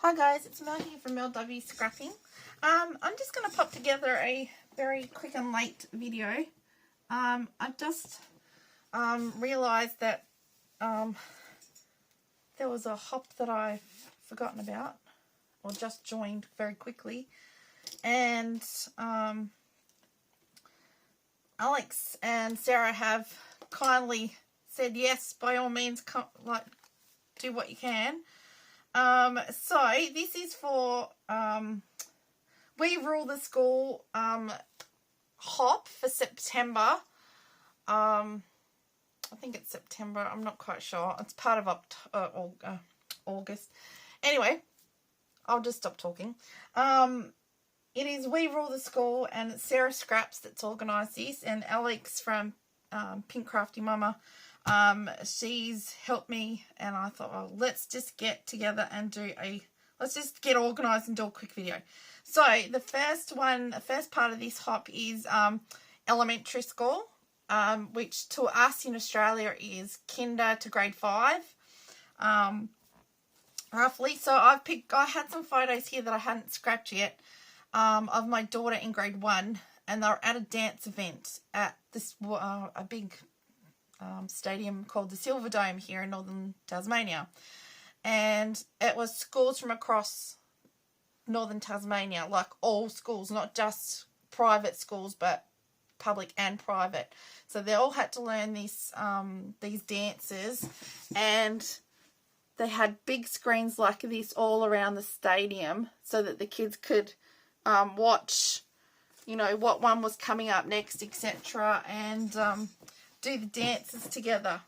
Hi guys, it's Mel here from Mel W Scrapping. I'm just going to pop together a very quick and late video. I just realised that there was a hop that I've forgotten about, or just joined very quickly, and Alex and Sarah have kindly said yes, by all means, do what you can. So this is for We Rule the School hop for September. I think it's September. I'm not quite sure. It's part of August. Anyway, I'll just stop talking. It is We Rule the School, and it's Sarah Scraps that's organised this, and Alex from Pink Crafty Mama. She's helped me, and I thought, well, let's just get together and let's just get organised and do a quick video. So the first part of this hop is elementary school, which to us in Australia is kinder to grade 5, roughly. So I had some photos here that I hadn't scrapped yet, of my daughter in grade 1, and they were at a dance event at this a big stadium called the Silverdome here in northern Tasmania, and it was schools from across northern Tasmania, like all schools, not just private schools but public and private. So they all had to learn these dances, and they had big screens like this all around the stadium so that the kids could watch, what one was coming up next, etc., and do the dances together.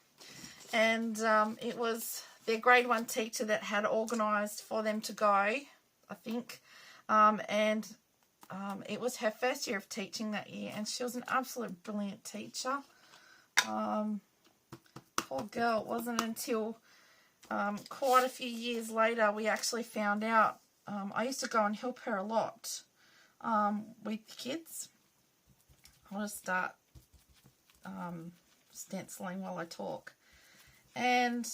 And it was their grade 1 teacher that had organised for them to go, I think, and it was her first year of teaching that year, and she was an absolute brilliant teacher. Poor girl. It wasn't until quite a few years later we actually found out. I used to go and help her a lot with kids. I'll just start stenciling while I talk. And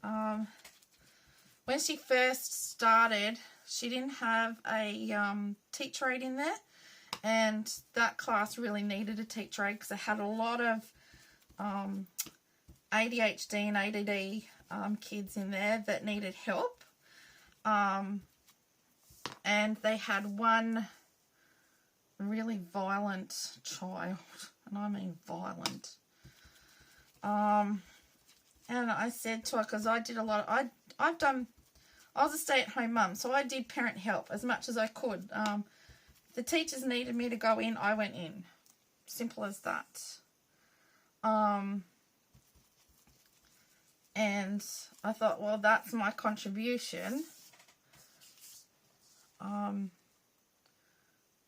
when she first started, she didn't have a teacher aide in there, and that class really needed a teacher aide because they had a lot of ADHD and ADD kids in there that needed help, and they had one really violent child, and I mean violent. And I said to her, because I did a lot of, I was a stay-at-home mum, so I did parent help as much as I could. The teachers needed me to go in, I went in. Simple as that. And I thought, well, that's my contribution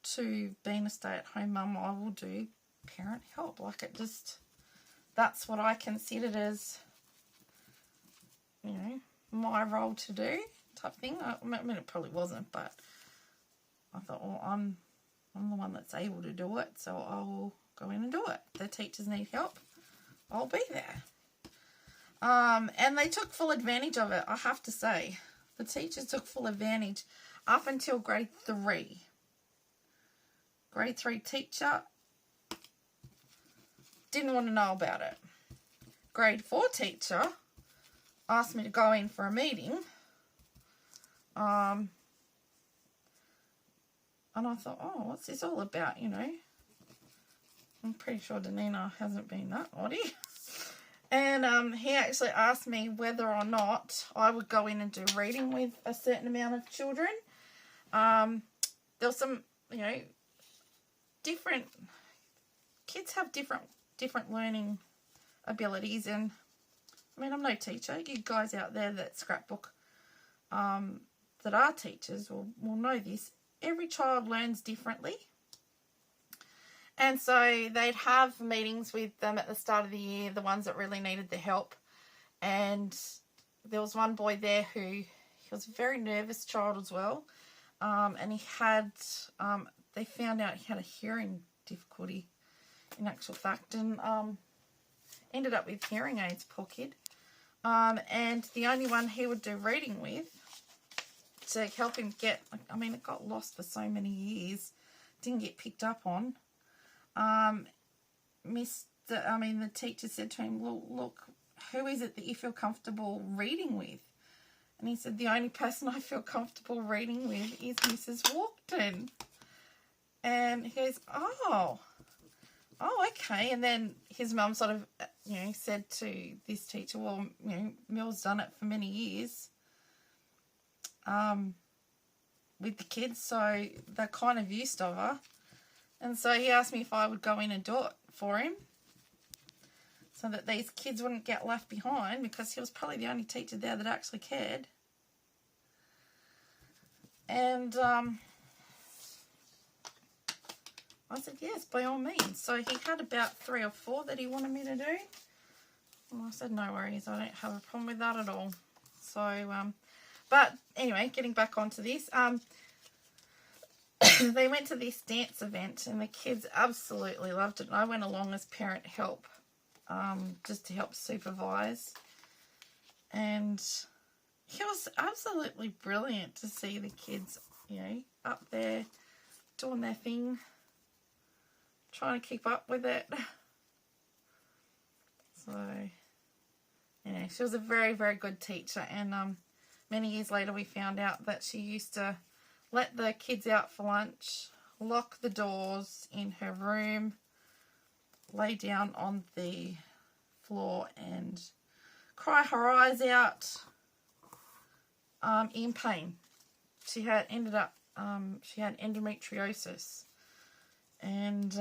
to being a stay-at-home mum. I will do parent help. That's what I considered as, my role to do type thing. I mean, it probably wasn't, but I thought, well, I'm the one that's able to do it, so I will go in and do it. The teachers need help, I'll be there. And they took full advantage of it, I have to say. The teachers took full advantage up until grade 3. Grade 3 teacher didn't want to know about it. Grade 4 teacher asked me to go in for a meeting. And I thought, oh, what's this all about, I'm pretty sure Danina hasn't been that naughty. And he actually asked me whether or not I would go in and do reading with a certain amount of children. There was some, different kids have different learning abilities, and I mean, I'm no teacher. You guys out there that scrapbook, that are teachers will know this. Every child learns differently. And so they'd have meetings with them at the start of the year, the ones that really needed the help. And there was one boy there he was a very nervous child as well. And he had, they found out he had a hearing difficulty in actual fact, and ended up with hearing aids, poor kid. And the only one he would do reading with to help him get, I mean, it got lost for so many years, didn't get picked up on. The teacher said to him, look, who is it that you feel comfortable reading with? And he said, the only person I feel comfortable reading with is Mrs. Walkden. And he goes, oh, okay. And then his mum sort of, said to this teacher, well, Mill's done it for many years with the kids, so they're kind of used of her. And so he asked me if I would go in and do it for him so that these kids wouldn't get left behind, because he was probably the only teacher there that actually cared. And I said, yes, by all means. So he had about 3 or 4 that he wanted me to do. And I said, no worries, I don't have a problem with that at all. So, but anyway, getting back onto this, they went to this dance event and the kids absolutely loved it. And I went along as parent help, just to help supervise. And it was absolutely brilliant to see the kids, up there doing their thing, trying to keep up with it. So, she was a very, very good teacher. And many years later we found out that she used to let the kids out for lunch, lock the doors in her room, lay down on the floor and cry her eyes out in pain. She had endometriosis, and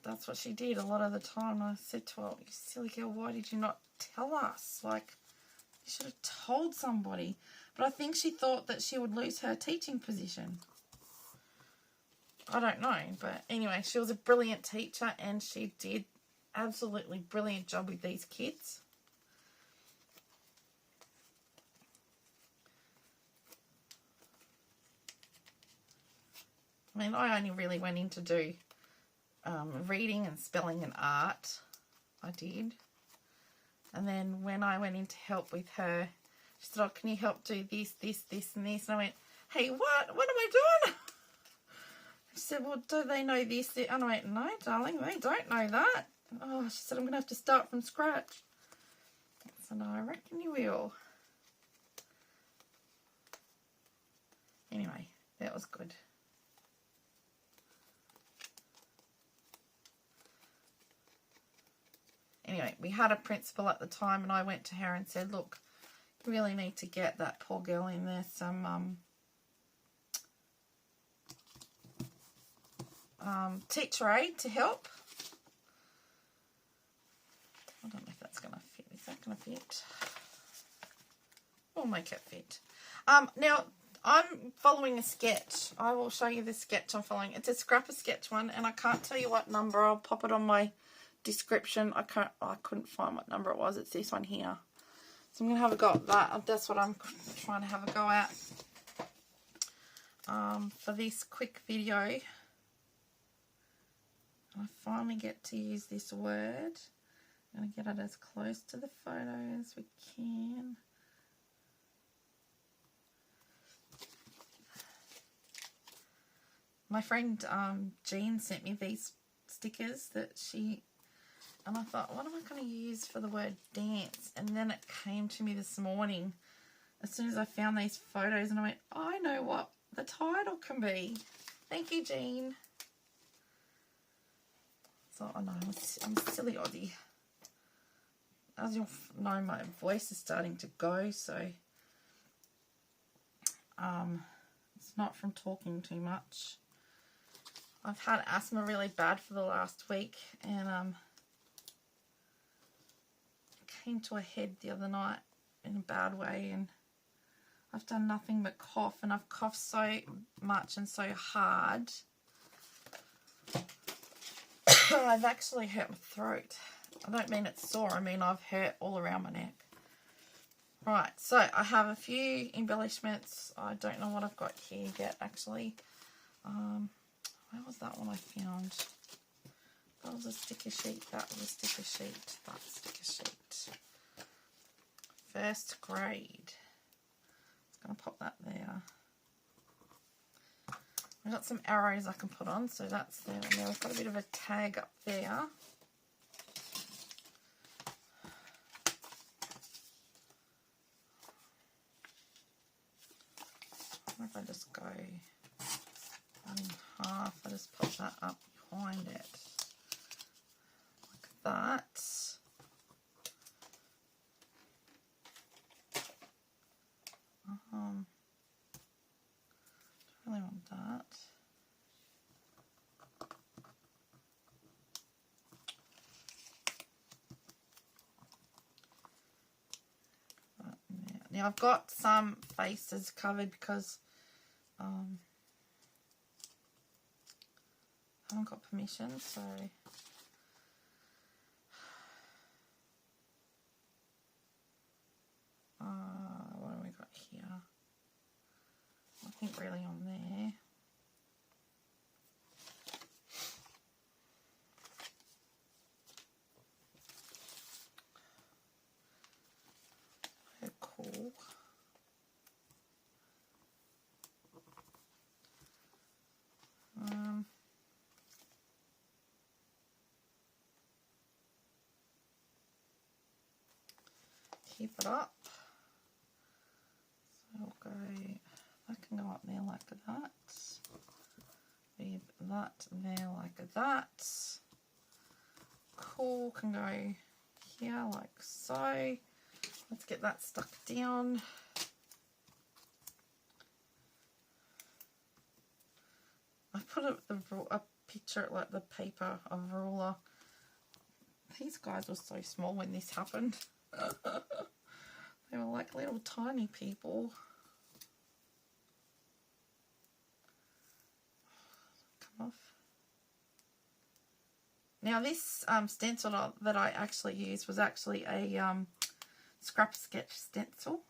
that's what she did a lot of the time. I said to her, you silly girl, why did you not tell us? Like, you should have told somebody. But I think she thought that she would lose her teaching position. I don't know. But anyway, she was a brilliant teacher and she did absolutely brilliant job with these kids. I mean, I only really went in to do reading and spelling and art. I did. And then when I went in to help with her, she said, oh, can you help do this, this, this, and this? And I went, hey, what? What am I doing? She said, well, do they know this? And I went, no, darling, they don't know that. Oh, she said, I'm going to have to start from scratch. I said, no, I reckon you will. Anyway, that was good. Anyway, we had a principal at the time and I went to her and said, look, you really need to get that poor girl in there some teacher aid to help. I don't know if that's going to fit. Is that going to fit? We'll make it fit. Now, I'm following a sketch. I will show you the sketch I'm following. It's a Scrapper sketch one, and I can't tell you what number. I'll pop it on my description. I couldn't find what number it was. It's this one here. So I'm going to have a go at that. That's what I'm trying to have a go at for this quick video. I finally get to use this word. I'm going to get it as close to the photo as we can. My friend Jean sent me these stickers that she... And I thought, what am I going to use for the word dance? And then it came to me this morning as soon as I found these photos. And I went, I know what the title can be. Thank you, Jean. So, I know, I'm a silly Aussie. As you'll know, my voice is starting to go. So, it's not from talking too much. I've had asthma really bad for the last week. And, came to a head the other night in a bad way, and I've done nothing but cough, and I've coughed so much and so hard I've actually hurt my throat. I don't mean it's sore, I mean I've hurt all around my neck. Right, so I have a few embellishments. I don't know what I've got here yet actually. Where was that one I found? That was a sticker sheet, that was a sticker sheet, that sticker sheet. First grade. going to pop that there. I've got some arrows I can put on, so that's there. And now I've got a bit of a tag up there. What if I just go one in half? I just pop that up behind it. Like that. I really want that. Now I've got some faces covered because I haven't got permission, so what have we got here? Nothing really on there. They're cool. Keep it up. So I'll go, that can go up there like that. Leave that there like that. Cool can go here like so. Let's get that stuck down. I put a picture like the paper of a ruler. These guys were so small when this happened. They were like little tiny people. Come off. Now this stencil that I actually used was actually a scrap sketch stencil.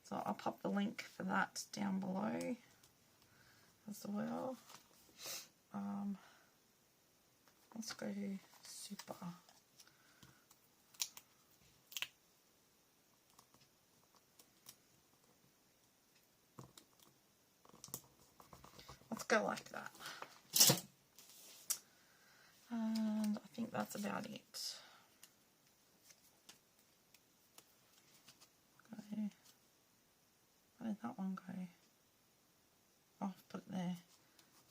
So I'll pop the link for that down below as well. Let's go super. Let's go like that. And I think that's about it. Okay. Where did that one go? Oh, I've put it there.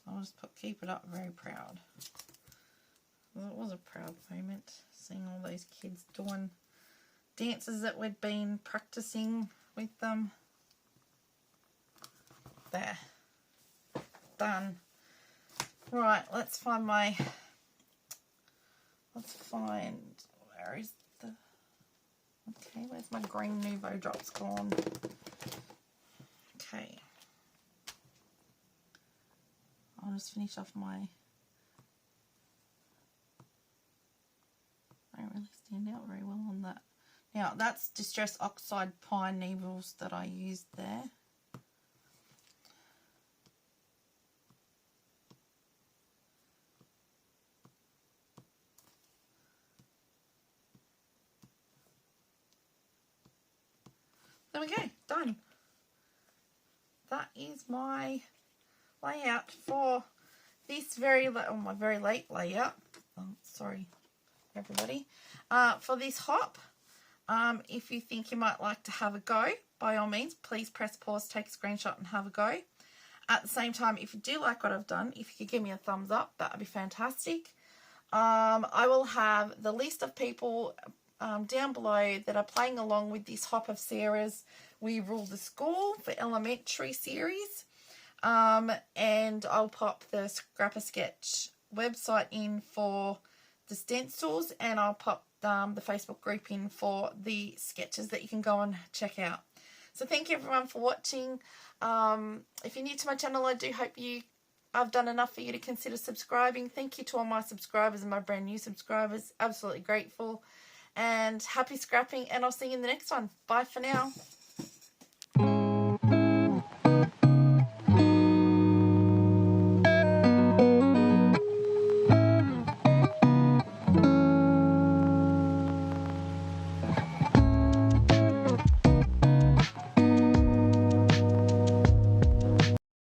I'll just keep it up, very proud. Well, it was a proud moment, seeing all those kids doing dances that we'd been practicing with them. There. Done. Right, let's find where is the, okay, where's my green Nuvo drops gone? Okay. I'll just finish off my, I don't really stand out very well on that. Now, that's Distress Oxide Pine Needles that I used there. There we go, done. That is my layout for this my very late layout. Oh, sorry, everybody. For this hop, if you think you might like to have a go, by all means, please press pause, take a screenshot and have a go. At the same time, if you do like what I've done, if you could give me a thumbs up, that would be fantastic. I will have the list of people down below that are playing along with this hop of Sarah's We Rule the School for elementary series. And I'll pop the Scrap-A-Sketch website in for the stencils, and I'll pop the Facebook group in for the sketches that you can go and check out. So thank you everyone for watching. If you're new to my channel, I do hope I've done enough for you to consider subscribing. Thank you to all my subscribers and my brand new subscribers. Absolutely grateful. And happy scrapping, and I'll see you in the next one. Bye for now.